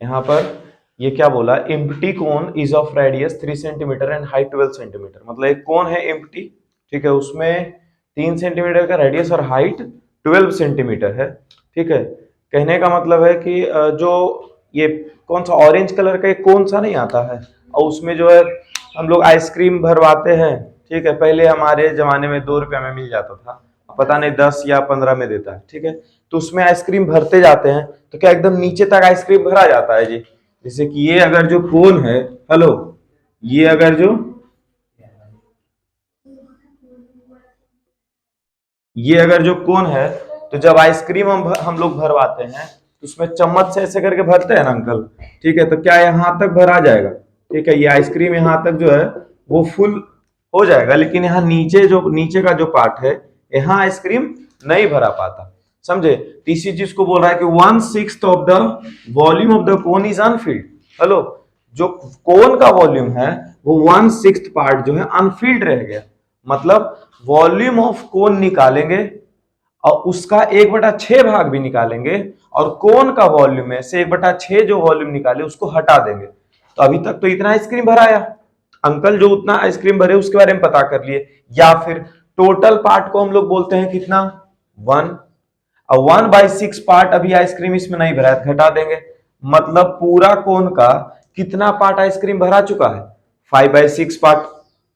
यहाँ पर ये क्या बोला, empty cone is of radius 3 centimetre and height 12 centimetre. मतलब एक कोन है एम्प्टी, ठीक है, उसमें 3 सेंटीमीटर का रेडियस और हाइट 12 सेंटीमीटर है। ठीक है, कहने का मतलब है कि जो ये कौन सा ऑरेंज कलर का एक कोन सा नहीं आता है, और उसमें जो है हम लोग आइसक्रीम भरवाते हैं। ठीक है, पहले हमारे जमाने में 2 रुपये में मिल जाता था, पता नहीं 10 या 15 में देता है। ठीक है, तो उसमें आइसक्रीम भरते जाते हैं तो क्या एकदम नीचे तक आइसक्रीम भरा जाता है जी। जैसे कि ये अगर जो कोन है, हेलो, ये अगर जो कोन है, तो जब आइसक्रीम हम लोग भरवाते हैं तो उसमें चम्मच से ऐसे करके भरते हैं ना अंकल। ठीक है, तो क्या यहां तक भरा जाएगा? ठीक है, ये आइसक्रीम यहां तक जो है वो फुल हो जाएगा, लेकिन यहाँ नीचे का जो पार्ट है, यहाँ आइसक्रीम नहीं भरा पाता। समझे? तीसरी चीज को बोल रहा है कि 1/6 of the volume of the cone is Anfield. Hello, जो कोन का वॉल्यूम है वो 1/6 पार्ट जो है अनफिल्ड रह गया। मतलब वॉल्यूम ऑफ कोन निकालेंगे और उसका 1/6 भाग भी निकालेंगे, और कोन का वॉल्यूम में से 1/6 जो वॉल्यूम निकाले उसको हटा देंगे। तो अभी तक तो इतना आइसक्रीम भराया अंकल, जो उतना आइसक्रीम भरे उसके बारे में पता कर लिए। या फिर टोटल पार्ट को हम लोग बोलते हैं कितना, 1, और 1/6 पार्ट अभी आइसक्रीम इसमें नहीं भरा है, घटा देंगे। मतलब पूरा कोन का कितना पार्ट आइसक्रीम भरा चुका है? 5/6 पार्ट।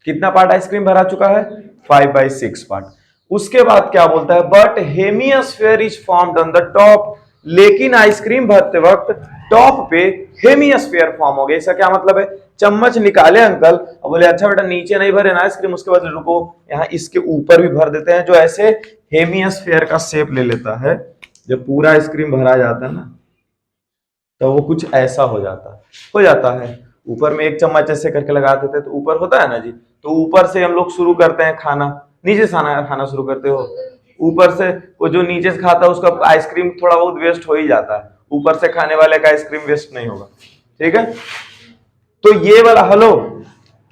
कितना पार्ट आइसक्रीम भरा चुका है? 5/6 पार्ट। उसके बाद क्या बोलता है, but hemisphere is formed on the top. लेकिन आइसक्रीम भरते वक्त टॉप पे हेमियोस्फीयर फॉर्म हो गया। इसका क्या मतलब है? चम्मच निकाले अंकल और बोले अच्छा बेटा नीचे नहीं भरे ना आइसक्रीम, उसके बाद रुको यहाँ इसके ऊपर भी भर देते हैं, जो ऐसे हेमियोस्फीयर का शेप ले लेता है। जब पूरा आइसक्रीम भरा जाता है ना, तो वो कुछ ऐसा हो जाता है। ऊपर में एक चम्मच ऐसे करके लगा देते हैं तो ऊपर होता है ना जी। तो ऊपर से हम लोग शुरू करते हैं खाना, नीचे से खाना शुरू करते हो। ऊपर से वो जो नीचे से खाता है उसका आइसक्रीम थोड़ा बहुत वेस्ट हो ही जाता है, ऊपर से खाने वाले का आइसक्रीम वेस्ट नहीं होगा। ठीक है, तो ये वाला, हेलो,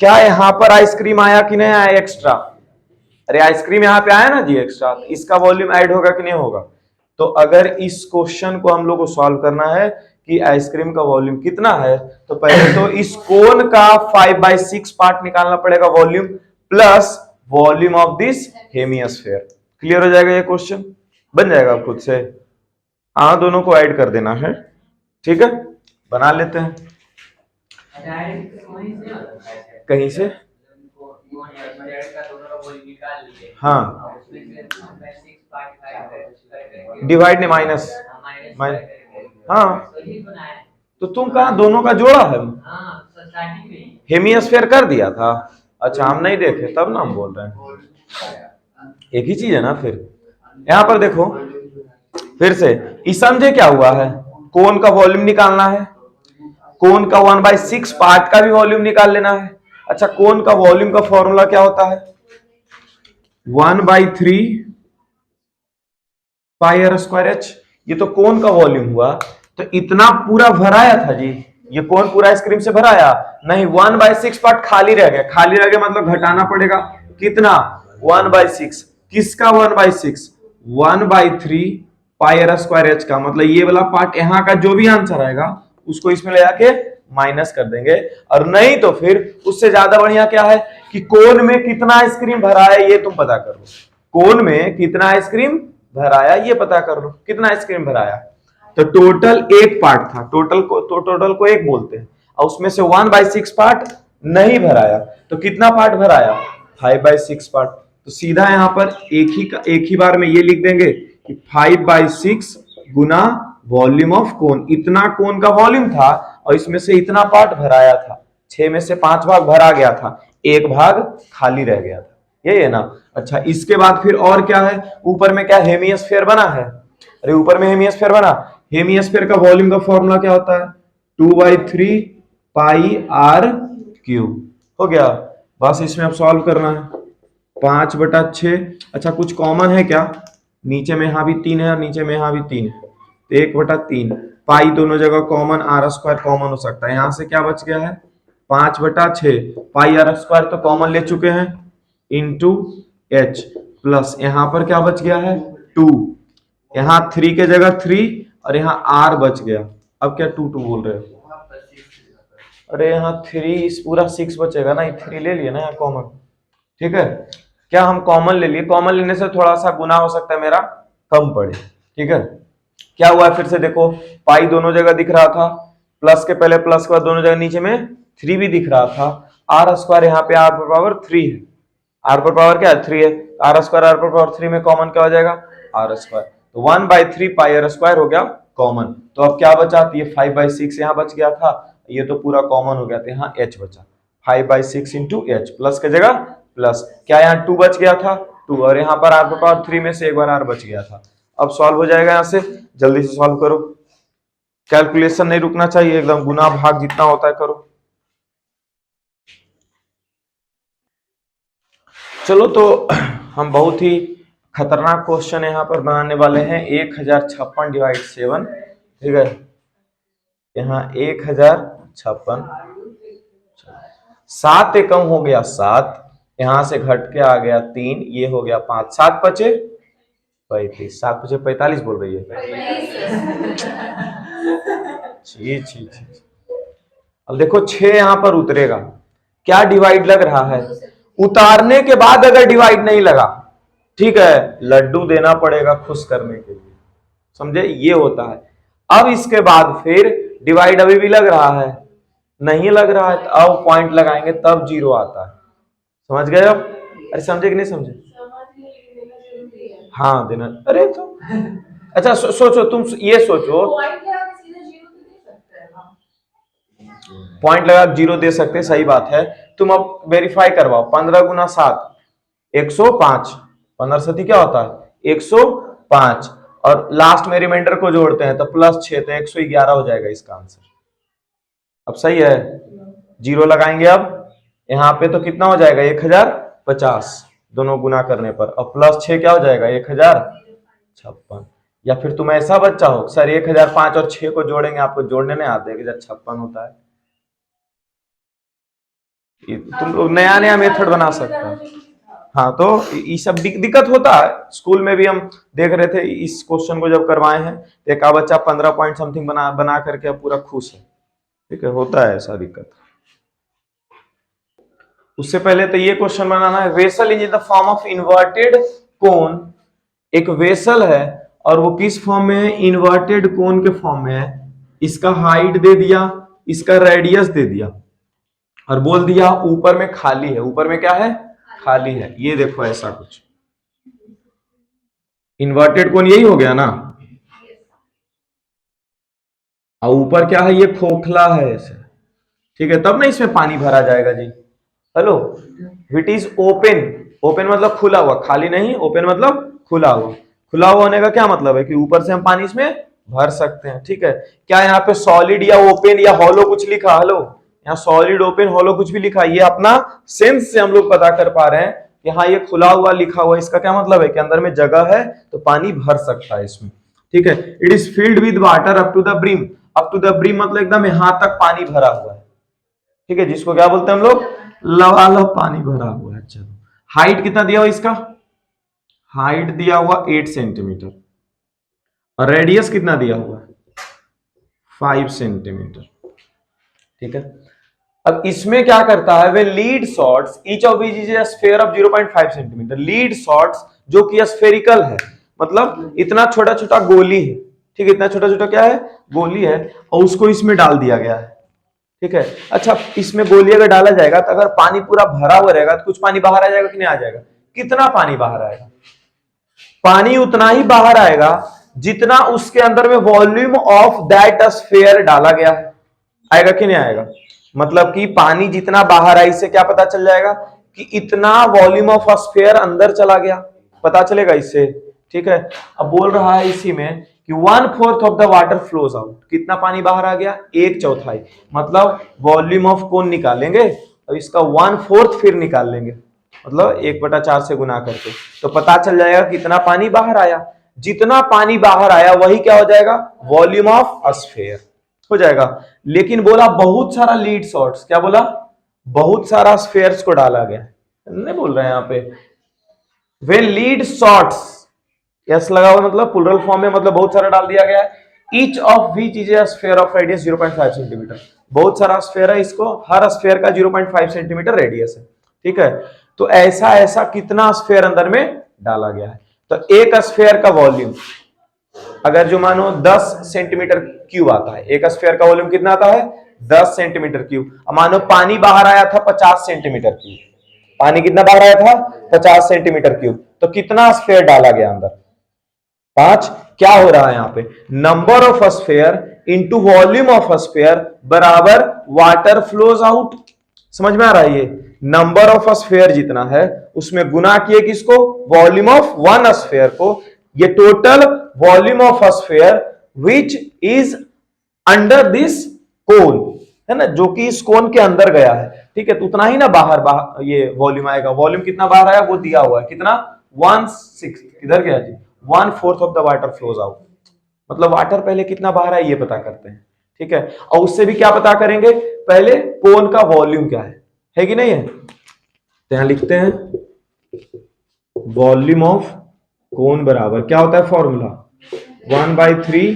क्या यहाँ पर आइसक्रीम आया कि नहीं आया एक्स्ट्रा? अरे आइसक्रीम यहाँ पे आया ना जी एक्स्ट्रा, तो इसका वॉल्यूम ऐड होगा कि नहीं होगा? तो अगर इस क्वेश्चन को हम लोग को सॉल्व करना है कि आइसक्रीम का वॉल्यूम कितना है, तो पहले तो इस कोन का 5/6 पार्ट निकालना पड़ेगा volume, plus volume of this hemisphere. Clear हो जाएगा, ये क्वेश्चन बन जाएगा खुद से। हाँ, दोनों को ऐड कर देना है। ठीक है, बना लेते हैं कहीं से। हाँ, डिवाइड नहीं, माइनस। हाँ, तो तुम कहा दोनों का जोड़ा है? हेमियोस्फीयर कर दिया था। अच्छा, हम नहीं देखे तब ना हम बोल रहे हैं, एक ही चीज है ना। फिर यहां पर देखो फिर से, इस समझे क्या हुआ है? कोन का वॉल्यूम निकालना है, कोन का 1/6 पार्ट का भी वॉल्यूम निकाल लेना है। अच्छा, कोन का वॉल्यूम का फॉर्मूला क्या होता है? 1/3 पाई आर स्क्वायर एच। ये तो कोन का वॉल्यूम हुआ। तो इतना पूरा भराया था जी, ये कोन पूरा आइसक्रीम से भराया नहीं, 1/6 पार्ट खाली रह गया। खाली रह गया मतलब घटाना पड़ेगा कितना? 1/6। किसका 1/6? 1/3 पाई आर स्क्वायर एच का। मतलब ये वाला पार्ट यहाँ का जो भी आंसर आएगा उसको इसमें ले जाके माइनस कर देंगे। और नहीं तो फिर उससे ज्यादा बढ़िया क्या है कि कोन में कितना आइसक्रीम भरा है ये तुम पता कर लो। कोन में कितना आइसक्रीम भराया ये पता कर लो, कितना आइसक्रीम भराया। तो टोटल एक पार्ट था, टोटल को एक बोलते हैं, और उसमें से 1/6 पार्ट नहीं भराया। तो कितना पार्ट भराया? 5/6 पार्ट। तो सीधा यहां पर एक ही बार में ये लिख देंगे कि 5/6 गुना वॉल्यूम ऑफ कोन। इतना कोन का वॉल्यूम था और इसमें से इतना पार्ट भराया था। 6 में से 5 भाग भरा गया था, एक भाग खाली रह गया था। यही है ना। अच्छा, इसके बाद फिर और क्या है? ऊपर में क्या हेमियोस्फीयर बना है? अरे ऊपर में हेमियोस्फीयर बना। हेमियोस्फीयर का वॉल्यूम का फॉर्मूला क्या होता है? 2/3 पाई आर क्यूब। हो गया, बस इसमें अब सॉल्व करना है। 5/6। अच्छा, कुछ कॉमन है क्या? नीचे में यहाँ भी 3 है और नीचे में यहाँ भी 3 है, तो 1/3 पाई दोनों जगह कॉमन, आर स्क्वायर कॉमन हो सकता है। यहां से क्या बच गया है? 5/6 पाई आर स्क्वायर तो कॉमन ले चुके हैं, इंटू एच, प्लस यहां पर क्या बच गया है? 2। यहाँ 3 के जगह 3 और यहाँ आर बच गया। अब क्या टू टू बोल रहे हो? अरे यहाँ थ्री, इस पूरा सिक्स बचेगा ना, ये थ्री ले लिए ना यहाँ कॉमन। ठीक है, क्या हम कॉमन ले लिए? कॉमन लेने से थोड़ा सा गुना हो सकता है मेरा कम पड़े। ठीक है, क्या हुआ फिर से देखो, पाई दोनों जगह दिख रहा था, प्लस के पहले प्लस के बाद दोनों जगह नीचे में थ्री भी दिख रहा था। आर स्क्वायर यहाँ पे आर पर पावर थ्री है, आर पर पावर क्या है? थ्री है। आर स्क्वायर आर पर पावर थ्री में कॉमन क्या हो जाएगा? R square. तो 1/3 पाई आर स्क्वायर हो गया कॉमन। तो अब क्या बचा? तो ये 5/6 यहाँ बच गया था, ये तो पूरा कॉमन हो गया था, यहाँ h बचा। 5/6 इंटू एच, प्लस की जगह प्लस, क्या यहाँ 2 बच गया था? 2, और यहाँ पर आर पर पावर 3 में से एक बार आर बच गया था। अब सॉल्व हो जाएगा यहाँ से, जल्दी से सॉल्व करो। कैलकुलेशन नहीं रुकना चाहिए, एकदम गुना भाग जितना होता है करो। चलो तो हम बहुत ही खतरनाक क्वेश्चन यहाँ पर बनाने वाले हैं। 1056 डिवाइड 7। ठीक है, यहाँ 1056, 7 एकम हो गया 7, यहां से घट के आ गया 3, ये हो गया 5, 7 पचे 35, 7 पचे 45 बोल रही है। छी छी छी। अब देखो 6 यहां पर उतरेगा, क्या डिवाइड लग रहा है? उतारने के बाद अगर डिवाइड नहीं लगा, ठीक है, लड्डू देना पड़ेगा खुश करने के लिए, समझे? ये होता है। अब इसके बाद फिर डिवाइड अभी भी लग रहा है, नहीं लग रहा है, तो अब पॉइंट लगाएंगे तब जीरो आता है। समझ गए अब? अरे समझे कि नहीं समझे? हाँ देना, अरे तो अच्छा सोचो, तुम ये सोचो, पॉइंट लगा जीरो दे सकते, सही बात है। तुम अब वेरीफाई करवाओ, 15 गुना 7 105, 15 सती क्या होता है? 105, और लास्ट में रिमाइंडर को जोड़ते हैं तो प्लस 6, तो 111 हो जाएगा इसका आंसर। अब सही है, जीरो लगाएंगे अब यहाँ पे तो कितना हो जाएगा? 1050 दोनों गुना करने पर, और प्लस 6 क्या हो जाएगा? 1056। या फिर तुम ऐसा बच्चा हो सर 1005 और 6 को जोड़ेंगे, आपको जोड़ने नहीं आते, 1056 होता है। तुम लोग नया नया मेथड बना सकते हो। हाँ, तो ये सब दिक्कत होता है। स्कूल में भी हम देख रहे थे, इस क्वेश्चन को जब करवाए हैं, एक बच्चा 15 पॉइंट समथिंग बना करके पूरा खुश है। ठीक है, होता है ऐसा दिक्कत। उससे पहले तो ये क्वेश्चन बनाना है, vessel is in the form of inverted कोन। एक वेसल है और वो किस फॉर्म में है? इन्वर्टेड कोन के फॉर्म में है। इसका हाइट दे दिया, इसका रेडियस दे दिया, और बोल दिया ऊपर में खाली है। ऊपर में क्या है? खाली है। ये देखो ऐसा कुछ इन्वर्टेड कोन यही हो गया ना, और ऊपर क्या है? ये खोखला है ऐसे। ठीक है, तब ना इसमें पानी भरा जाएगा जी। Hello, it is open. Open मतलब खुला हुआ, खाली नहीं, ओपन मतलब खुला हुआ। खुला हुआ होने का क्या मतलब है? कि ऊपर से हम पानी इसमें भर सकते हैं। ठीक है, क्या यहाँ पे सॉलिड या ओपन या हॉलो कुछ लिखा? हेलो, यहाँ सॉलिड ओपन हॉलो कुछ भी लिखा? ये अपना सेंस से हम लोग पता कर पा रहे हैं कि हाँ ये खुला हुआ लिखा हुआ, इसका क्या मतलब है? कि अंदर में जगह है तो पानी भर सकता है इसमें। ठीक है, it is filled with water up to the brim. Up to the brim मतलब एकदम यहां तक पानी भरा हुआ है। ठीक है, जिसको क्या बोलते हैं हम लोग? लबालब पानी भरा हुआ है। चलो, हाइट कितना दिया हुआ इसका? हाइट दिया हुआ 8 सेंटीमीटर, और रेडियस कितना दिया हुआ है? 5 सेंटीमीटर। ठीक है, अब इसमें क्या करता है? वे lead shots each of which is a sphere of 0.5 centimetre. Lead shots जो कि स्फेरिकल है, मतलब इतना छोटा छोटा गोली है। ठीक है, इतना छोटा छोटा क्या है? गोली है, और उसको इसमें डाल दिया गया है। ठीक है, अच्छा इसमें गोली अगर डाला जाएगा तो अगर पानी पूरा भरा हुआ रहेगा तो कुछ पानी बाहर आ जाएगा कि नहीं आ जाएगा? कितना पानी बाहर आएगा? पानी उतना ही बाहर आएगा जितना उसके अंदर में वॉल्यूम ऑफ दैट स्फीयर डाला गया है। आएगा कि नहीं आएगा? मतलब कि पानी जितना बाहर आई, इससे क्या पता चल जाएगा? कि इतना वॉल्यूम ऑफ स्फीयर अंदर चला गया, पता चलेगा इससे। ठीक है, अब बोल रहा है इसी में कि 1/4 of the water flows out. कितना पानी बाहर आ गया? 1/4। मतलब वॉल्यूम ऑफ कौन निकालेंगे, और इसका 1/4 फिर निकाल लेंगे, मतलब 1/4 से गुना करके, तो पता चल जाएगा कितना पानी बाहर आया। जितना पानी बाहर आया वही क्या हो जाएगा? वॉल्यूम ऑफ स्फीयर हो जाएगा। लेकिन बोला बहुत सारा लीड शॉट्स, क्या बोला? बहुत सारा स्फीयर्स को डाला गया, नहीं बोल रहे हैं यहाँ पे। वे लीड शॉट्स, यस लगा हुआ मतलब प्लुरल फॉर्म में, मतलब बहुत सारा डाल दिया गया है। Each of which is a sphere of radius 0.5 centimetre. बहुत सारा स्फीयर है, इसको हर स्फीयर का 0.5 सेंटीमीटर रेडियस है, ठीक है। तो ऐसा ऐसा कितना स्फीयर अंदर में डाला गया है। तो एक स्फीयर का वॉल्यूम अगर जो मानो 10 सेंटीमीटर क्यूब आता है, एक स्फीयर का वॉल्यूम कितना आता है 10 सेंटीमीटर क्यूब। मानो पानी बाहर आया था 50 सेंटीमीटर क्यूब, पानी कितना बाहर आया था 50 सेंटीमीटर क्यूब, तो कितना स्फीयर डाला गया अंदर 5। क्या हो रहा है यहाँ पे, number of sphere into volume of sphere बराबर वाटर फ्लोज आउट। समझ में आ रहा है, ये नंबर ऑफ स्फीयर जितना है उसमें गुना किए किसको, वॉल्यूम ऑफ वन स्फीयर को। ये total volume of sphere which is under this cone है ना, जो कि इस कोन के अंदर गया है, ठीक है। तो उतना ही ना बाहर ये वॉल्यूम आएगा। वॉल्यूम कितना बाहर आया वो दिया हुआ है, कितना 1/6 इधर गया जी, 1/4 of the water flows out. मतलब वाटर पहले कितना बाहर है ये पता करते हैं, ठीक है। और उससे भी क्या पता करेंगे, पहले कोन का वॉल्यूम क्या है कि नहीं है। तो यहां लिखते हैं वॉल्यूम ऑफ कोन बराबर क्या होता है formula 1/3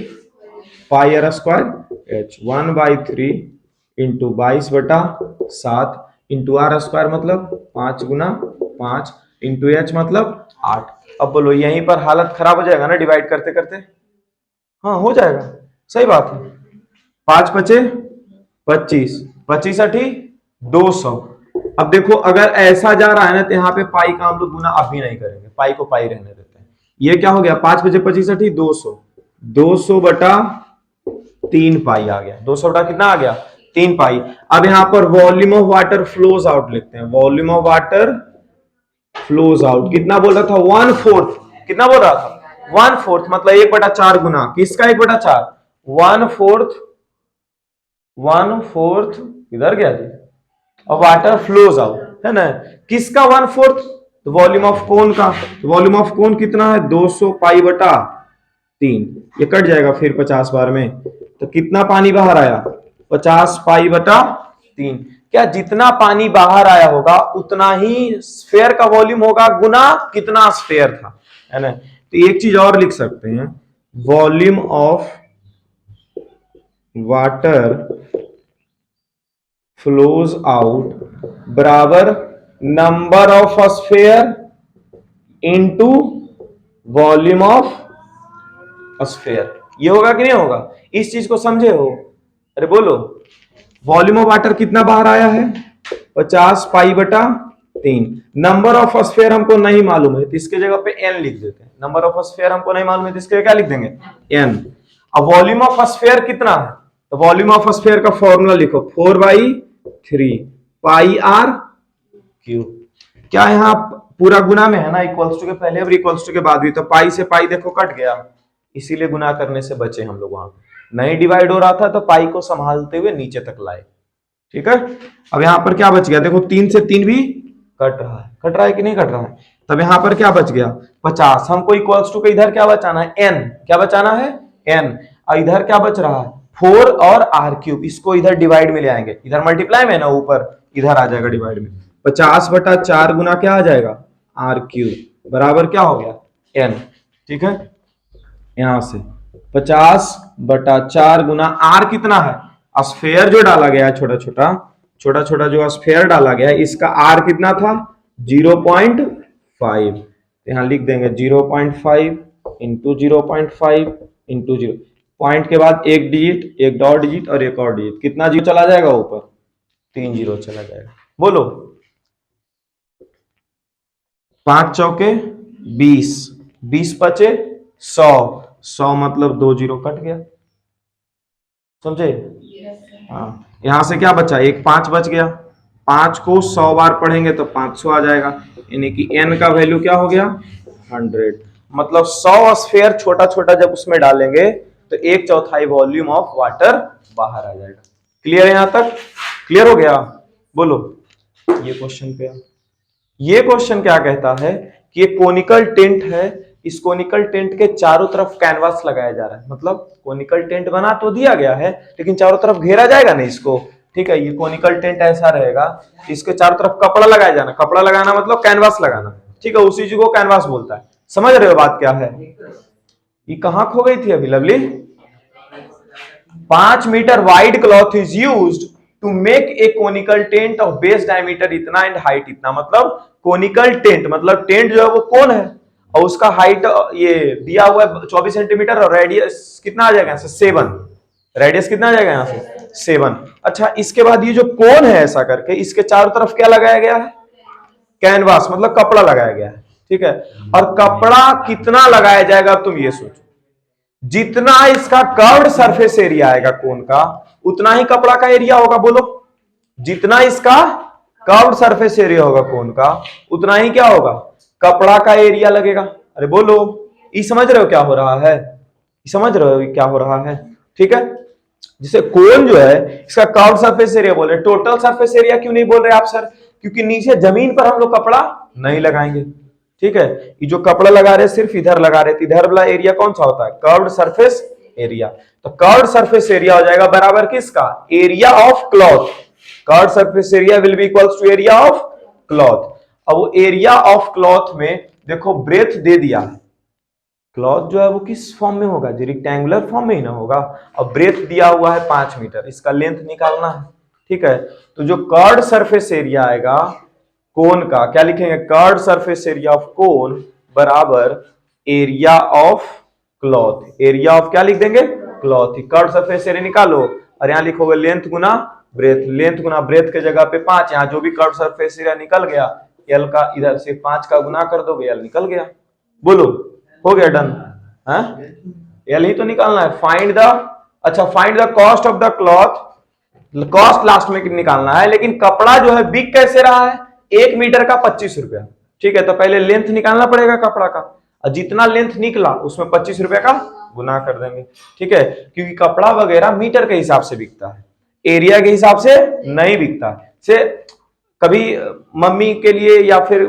pi are square H, 1/3 into 22/7 into R square मतलब 5 गुना 5 इंटू एच मतलब 8। अब बोलो यहीं पर हालत खराब हो जाएगा ना डिवाइड करते करते, हाँ हो जाएगा, सही बात है। 5 बचे 25, 25 अठी 200। अब देखो अगर ऐसा जा रहा है ना तो यहाँ पे पाई का हम लोग गुना अभी नहीं करेंगे, पाई को पाई रहने देते हैं। ये क्या हो गया 5 बचे 25 अठी 200, 200/3 पाई आ गया, 200 बटा कितना आ गया 3 पाई। अब यहाँ पर volume of water flows out लिखते हैं, volume of water flows out कितना बोल रहा था 1/4, कितना बोल रहा था 1/4 मतलब 1/4 गुना किसका 1/4, 1/4 इधर गया जी। और वाटर फ्लोज आउट है ना किसका 1/4, तो वॉल्यूम ऑफ कोन का। तो वॉल्यूम ऑफ कोन कितना है 200 पाई/3, ये कट जाएगा फिर 50 बार में, तो कितना पानी बाहर आया 50 पाई/3। क्या जितना पानी बाहर आया होगा उतना ही स्फीयर का वॉल्यूम होगा गुना कितना स्फीयर था, है ना। तो एक चीज और लिख सकते हैं, volume of water flows out बराबर number of sphere into volume of sphere. ये होगा कि नहीं होगा, इस चीज को समझे हो, अरे बोलो वॉल्यूम ऑफ वाटर कितना बाहर आया है 50 पाई/3। नंबर ऑफ स्फीयर हमको नहीं मालूम है तो इसके जगह पे n लिख देते हैं। नंबर ऑफ स्फीयर हमको नहीं मालूम है तो इसके जगह क्या लिख देंगे n। अब वॉल्यूम ऑफ स्फीयर कितना है, तो वॉल्यूम ऑफ स्फीयर का फॉर्मूला लिखो 4/3 पाई आर क्यूब। क्या यहाँ पूरा गुना में है ना, इक्वल्स टू के पहले और इक्वल्स टू के बाद भी, तो पाई से पाई देखो कट गया, इसीलिए गुना करने से बचे हम लोग। वहां नहीं डिवाइड हो रहा था तो पाई को संभालते हुए नीचे तक लाए, ठीक है। अब यहां पर क्या बच गया देखो 3 से 3 भी कट रहा है, कट रहा है कि नहीं कट रहा है। तब यहां पर क्या बच गया 50। हमको इक्वल्स टू के इधर क्या बचाना है n, क्या बचाना है n। और इधर क्या बच रहा है 4 और r क्यूब, इसको इधर डिवाइड में ले आएंगे, इधर मल्टीप्लाई में ना ऊपर इधर आ जाएगा डिवाइड में। 50/4 गुना क्या आ जाएगा r क्यूब बराबर क्या हो गया n, ठीक है। यहां से 50/4 गुना r कितना है, स्फीयर जो डाला गया है छोटा छोटा जो स्फीयर डाला गया है इसका r कितना था 0.5। यहां लिख देंगे 0.5 इंटू 0.5 इंटू 0, पॉइंट के बाद एक डिजिट, एक डॉट डिजिट और एक और डिजिट, कितना जीरो चला जाएगा ऊपर 3 जीरो चला जाएगा। बोलो 5 चौके 20, 20 बचे 100, 100 मतलब 2 जीरो कट गया, समझे। हाँ यहां से क्या बचा एक 5 बच गया, 5 को 100 बार पढ़ेंगे तो 500 आ जाएगा, यानी कि n का वैल्यू क्या हो गया 100। मतलब 100 स्फीयर छोटा छोटा जब उसमें डालेंगे तो 1/4 वॉल्यूम ऑफ वाटर बाहर आ जाएगा। क्लियर है, यहां तक क्लियर हो गया। बोलो ये क्वेश्चन पे, ये क्वेश्चन क्या कहता है कि एक कोनिकल टेंट है, इस कोनिकल टेंट के चारों तरफ कैनवास लगाया जा रहा है। मतलब कोनिकल टेंट बना तो दिया गया है लेकिन चारों तरफ घेरा जाएगा ना इसको, ठीक है। ये कोनिकल टेंट ऐसा रहेगा, इसके चारों तरफ कपड़ा लगाया जाना, कपड़ा लगाना मतलब कैनवास लगाना, ठीक है। उसी चीज को कैनवास बोलता है। समझ रहे हो बात क्या है। ये कहां खो गई थी अभी lovely, 5 metre wide cloth is used to make a conical tent of base diameter इतना एंड हाइट इतना। मतलब कोनिकल टेंट मतलब टेंट जो है वो कौन है और उसका हाइट ये दिया हुआ है 24 सेंटीमीटर और रेडियस कितना आ जाएगा यहाँ से 7। रेडियस कितना आ जाएगा यहाँ से 7। अच्छा इसके बाद ये जो कोन है ऐसा करके इसके चारों तरफ क्या लगाया गया है? कैनवास मतलब कपड़ा लगाया गया है। ठीक है, और कपड़ा कितना लगाया जाएगा अब तुम ये सोचो। जितना इसका कर्व्ड सरफेस एरिया आएगा कोन का उतना ही कपड़ा का एरिया होगा। बोलो, जितना इसका कर्व्ड सरफेस एरिया होगा कोन का उतना ही क्या होगा? कपड़ा का एरिया लगेगा। अरे बोलो, ये समझ रहे हो क्या हो रहा है? समझ रहे हो क्या हो रहा है? ठीक है, जिसे कोन जो है इसका कर्व्ड सरफेस एरिया बोल रहे, टोटल सरफेस एरिया क्यों नहीं बोल रहे आप सर? क्योंकि नीचे जमीन पर हम लोग कपड़ा नहीं लगाएंगे। ठीक है, ये जो कपड़ा लगा रहे सिर्फ इधर लगा रहे, इधर वाला एरिया कौन सा होता है? Curved surface area. तो कर्व्ड सरफेस एरिया हो जाएगा बराबर किसका? Area of cloth. Curved surface area will be equals to area of cloth. अब वो एरिया ऑफ क्लॉथ में देखो ब्रेथ दे दिया है, क्लॉथ जो है वो किस फॉर्म में होगा? जी रेक्टेंगुलर फॉर्म में ही ना होगा। और ब्रेथ दिया हुआ है 5 मीटर, इसका लेंथ निकालना है। ठीक है, तो जो कर्व्ड सरफेस एरिया आएगा कोन का क्या लिखेंगे? Curved surface area of cone बराबर area of cloth. Area of क्या लिख देंगे? क्लॉथ। कर्व्ड सरफेस एरिया निकालो और यहां लिखोगे लेंथ गुना ब्रेथ। लेंथ गुना ब्रेथ के जगह पे 5, यहां जो भी कर्व्ड सरफेस एरिया निकल गया एल का इधर से 5 का गुना कर दोगे एल निकल गया। बोलो, हो गया डन? एल ही तो निकालना है। फाइंड द, अच्छा find the cost of the cloth. Cost last में निकालना है, लेकिन कपड़ा जो है बिक कैसे रहा है? 1 मीटर का 25 रुपया। ठीक है, तो पहले लेंथ निकालना पड़ेगा कपड़ा का, और जितना लेंथ निकला उसमें 25 रुपए का गुना कर देंगे। ठीक है, क्योंकि कपड़ा वगैरह मीटर के हिसाब से बिकता है, एरिया के हिसाब से नहीं बिकता। से कभी मम्मी के लिए या फिर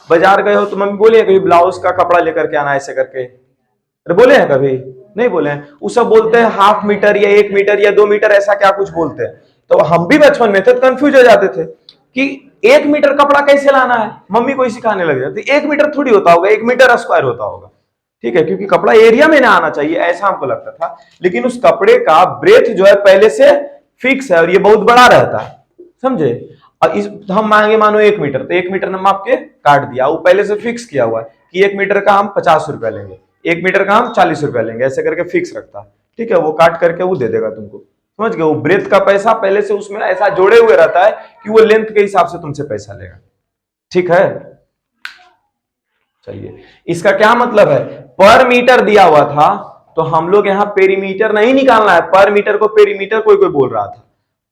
बाजार गए हो तो मम्मी बोले कभी ब्लाउज का कपड़ा लेकर के आना ऐसे करके? अरे बोले हैं कभी? नहीं बोले हैं। वो सब बोलते हैं हाफ मीटर या 1 मीटर या 2 मीटर ऐसा क्या कुछ बोलते हैं। तो हम भी बचपन में थे तो कंफ्यूज हो जाते थे कि 1 मीटर कपड़ा कैसे लाना है। मम्मी को ही सिखाने लग जाती, 1 मीटर थोड़ी होता होगा, 1 मीटर स्क्वायर होता होगा। ठीक है, क्योंकि कपड़ा एरिया में ना आना चाहिए ऐसा हमको लगता था। लेकिन उस कपड़े का ब्रेथ जो है पहले से फिक्स है और ये बहुत बड़ा रहता है, समझे? और इस हम मांगे मानो 1 मीटर, तो 1 मीटर ने माप के काट दिया। वो पहले से फिक्स किया हुआ है कि 1 मीटर का हम 50 रुपया लेंगे, 1 मीटर का हम 40 रुपया लेंगे, ऐसे करके फिक्स रखता है। ठीक है, वो काट करके वो दे देगा तुमको, समझ गए? वो ब्रेथ का पैसा पहले से उसमें ऐसा जोड़े हुए रहता है कि वो लेंथ के हिसाब से तुमसे पैसा लेगा। ठीक है, चलिए इसका क्या मतलब है? पर मीटर दिया हुआ था तो हम लोग यहाँ पेरीमीटर नहीं निकालना है। पर मीटर को पेरीमीटर कोई कोई बोल रहा था।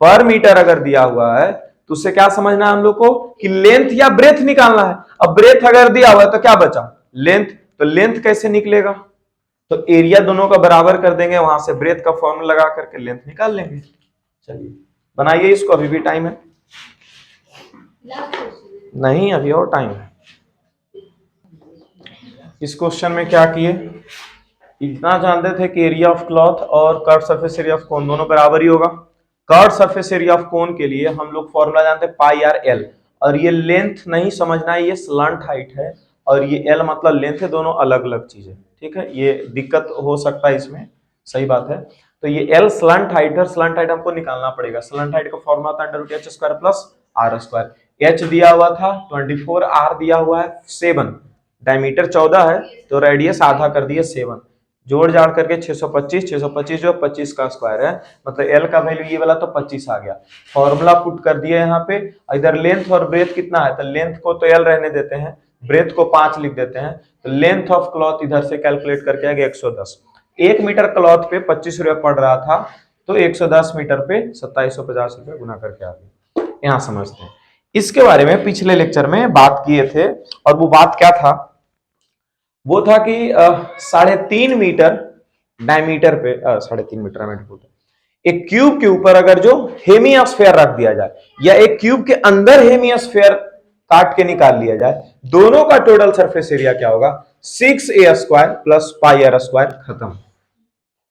पर मीटर अगर दिया हुआ है तो उससे क्या समझना है हम लोग को कि लेंथ या ब्रेथ निकालना है। अब ब्रेथ अगर दिया हुआ है तो क्या बचा? लेंथ। तो लेंथ कैसे निकलेगा? तो एरिया दोनों का बराबर कर देंगे, वहां से ब्रेथ का फॉर्मूला लगा करके लेंथ निकाल लेंगे। चलिए बनाइए इसको, अभी भी टाइम है। नहीं, अभी और टाइम है। इस क्वेश्चन में क्या किए? इतना जानते थे कि एरिया ऑफ क्लॉथ और कर्व सरफेस एरिया ऑफ कोन दोनों बराबर ही होगा। कर्व सरफेस एरिया ऑफ कोन के लिए हम लोग फॉर्मूला जानते हैं पाई आर एल, और ये लेंथ नहीं समझना है, ये स्लंट हाइट है और ये एल मतलब लेंथ है, दोनों अलग अलग चीजें। ठीक है, ये दिक्कत हो सकता है इसमें, सही बात है। तो ये एल स्लंट हाइट है, स्लंट हाइट हमको निकालना पड़ेगा। स्लंट हाइट का फॉर्मूला था under root H square plus R square. H दिया हुआ था 24, आर दिया हुआ है 7, डायमीटर 14 है तो रेडियस आधा कर दिए 7, जोड़ जाड़ करके 625, 625 जो 25 का स्क्वायर है, मतलब एल का वैल्यू ये वाला तो 25 आ गया। फॉर्मूला पुट कर दिए यहाँ पे। इधर लेंथ और ब्रेथ कितना है, तो लेंथ को तो एल रहने देते हैं, ब्रेथ को 5 लिख देते हैं। तो लेंथ ऑफ क्लॉथ इधर से कैलकुलेट करके आ गया 110। 1 मीटर क्लॉथ पे 25 रुपया पड़ रहा था, तो 110 मीटर पे 2750 रुपये गुना करके आ गया। यहाँ समझते हैं। इसके बारे में पिछले लेक्चर में बात किए थे, और वो बात क्या था? वो था कि 3.5 मीटर डायमीटर पे 3.5 मीटर एक क्यूब के ऊपर अगर जो हेमियोस्फेयर रख दिया जाए, या एक क्यूब के अंदर हेमियोस्फेयर काट के निकाल लिया जाए, दोनों का टोटल सरफेस एरिया क्या होगा? 6a square plus pi are square. खत्म।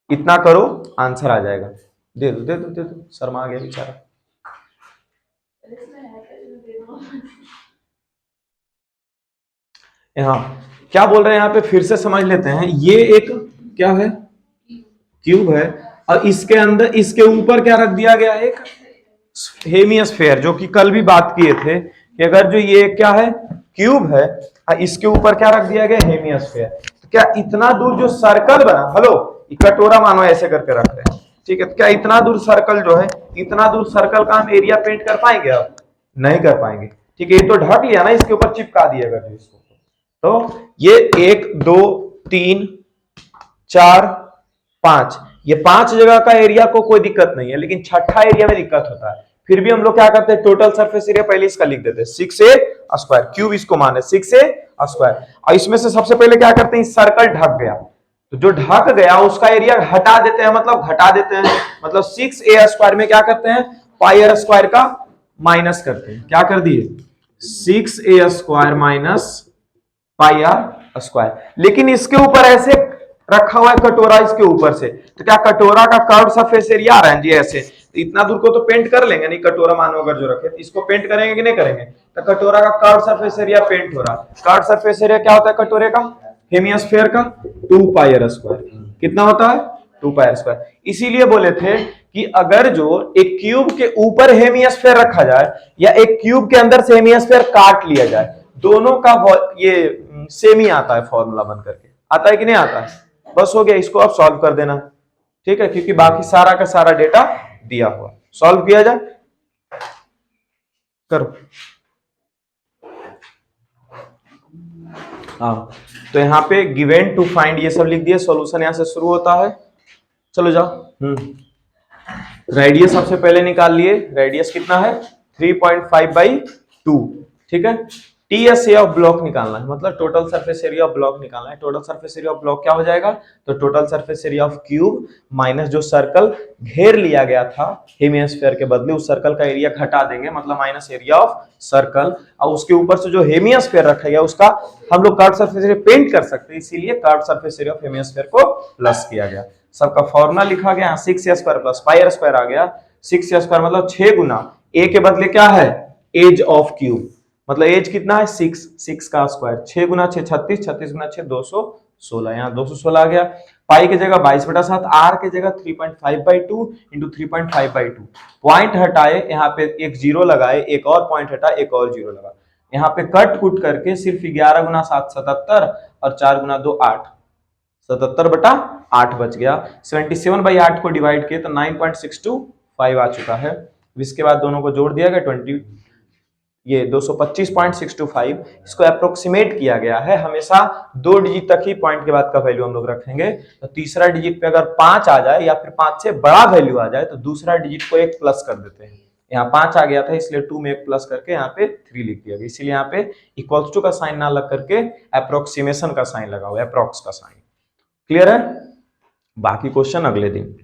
इतना करो, आंसर आ जाएगा। दे दो दे दो दे दो, शर्मा गया बेचारा। हाँ, क्या बोल रहे हैं यहाँ पे फिर से समझ लेते हैं। ये एक क्या है? क्यूब है, और इसके अंदर इसके ऊपर क्या रख दिया गया है, एक हेमिस्फेयर, जो कि कल भी बात किए थे कि अगर जो ये क्या है क्यूब है और इसके ऊपर क्या रख दिया गया हेमिस्फेयर, तो क्या इतना दूर जो सर्कल बना, हेलो कटोरा मानो ऐसे करके रख रहे हैं, ठीक है, तो क्या इतना दूर सर्कल जो है, इतना दूर सर्कल का हम एरिया पेंट कर पाएंगे? अब नहीं कर पाएंगे, ठीक है, ये तो ढक लिया ना, इसके ऊपर चिपका दिया अगर इसको, तो ये 1 2 3 4 5, ये 5 जगह का एरिया को कोई दिक्कत नहीं है, लेकिन छठा एरिया में दिक्कत होता है। फिर भी हम लोग क्या करते हैं, टोटल सरफेस एरिया पहले इसका लिख देते हैं 6a स्क्वायर, क्यूब इसको माने 6a स्क्वायर, और इसमें से सबसे पहले क्या करते हैं, सर्कल ढक गया, तो जो ढक गया उसका एरिया हटा देते हैं, मतलब घटा देते हैं, मतलब 6a स्क्वायर में क्या करते हैं, पाई आर स्क्वायर का माइनस करते हैं, क्या कर दिए 6a square minus pi are square, लेकिन इसके ऊपर ऐसे रखा हुआ है कटोरा इसके ऊपर से, तो क्या कटोरा का कर्व सरफेस एरिया आ रहा है जी ऐसे, तो इतना दूर को तो पेंट कर लेंगे नहीं, कटोरा मानो अगर जो रखे तो इसको पेंट करेंगे कि नहीं करेंगे, तो कटोरा का कर्व सरफेस एरिया पेंट हो रहा है, कर्व सरफेस एरिया क्या होता है कटोरे का, हेमिस्फीयर का 2 पाई आर स्क्वायर, कितना होता है 2 पाई आर स्क्वायर, इसीलिए बोले थे कि अगर जो एक क्यूब के ऊपर हेमिस्फीयर रखा जाए या एक क्यूब के अंदर से हेमिस्फीयर काट लिया जाए, दोनों का ये सेम ही आता है फॉर्मूला बन करके, आता है कि नहीं आता है, बस हो गया, इसको आप सॉल्व कर देना, ठीक है, क्योंकि बाकी सारा का सारा डेटा दिया हुआ, सॉल्व किया जाए, करो। हाँ, तो यहाँ पे गिवन टू फाइंड ये सब लिख दिए, सॉल्यूशन यहां से शुरू होता है, चलो जाओ। रेडियस सबसे पहले निकाल लिए, रेडियस कितना है 3.5/2, ठीक है, टीएस ऑफ ब्लॉक निकालना है, मतलब total surface area of block निकालना है, total surface area of block क्या हो जाएगा, तो total surface area of cube minus जो सर्कल घेर लिया गया था हेमिस्फीयर के बदले, उस सर्कल का एरिया घटा देंगे, मतलब माइनस एरिया ऑफ सर्कल, और उसके ऊपर से जो हेमिस्फीयर रखा गया उसका हम लोग कर्व सरफेस एरिया पेंट कर सकते हैं, इसीलिए curve surface area of hemisphere को प्लस किया गया, सबका फॉर्मूला लिखा गया 6a square plus pi are square आ गया, 6a स्क्वायर मतलब 6 गुना a के बदले क्या है एज ऑफ क्यूब, मतलब एज कितना है 6 का स्क्वायर, 6 गुना 6 36, 36 गुना 6 216, यहाँ 216 आ गया, पाई की जगह 22/7, आर की जगह 3.5/2 इंटू 3.5/2, पॉइंट हटाए, यहाँ पे एक जीरो लगाए, एक और पॉइंट हटा, एक और जीरो लगा, यहाँ पे कट कुट करके सिर्फ 11 गुना 7 77 और 4 गुना 2 8, 77/8 बच गया, 77/8 को डिवाइड किए तो 9.625 आ चुका है, इसके बाद दोनों को जोड़ दिया गया 20, ये 225.625, इसको अप्रोक्सीमेट किया गया है, हमेशा 2 डिजिट तक ही पॉइंट के बाद का वैल्यू हम लोग रखेंगे, तो तीसरा डिजिट पे अगर 5 आ जाए या फिर 5 से बड़ा वैल्यू आ जाए तो दूसरा डिजिट को एक प्लस कर देते हैं, यहाँ 5 आ गया था इसलिए 2 में एक प्लस करके यहाँ पे 3 लिख दिया गया, इसीलिए यहाँ पे इक्वल्स टू का साइन ना लग करके अप्रोक्सीमेशन का साइन लगा हुआ है, अप्रोक्स का साइन, क्लियर है, बाकी क्वेश्चन अगले दिन।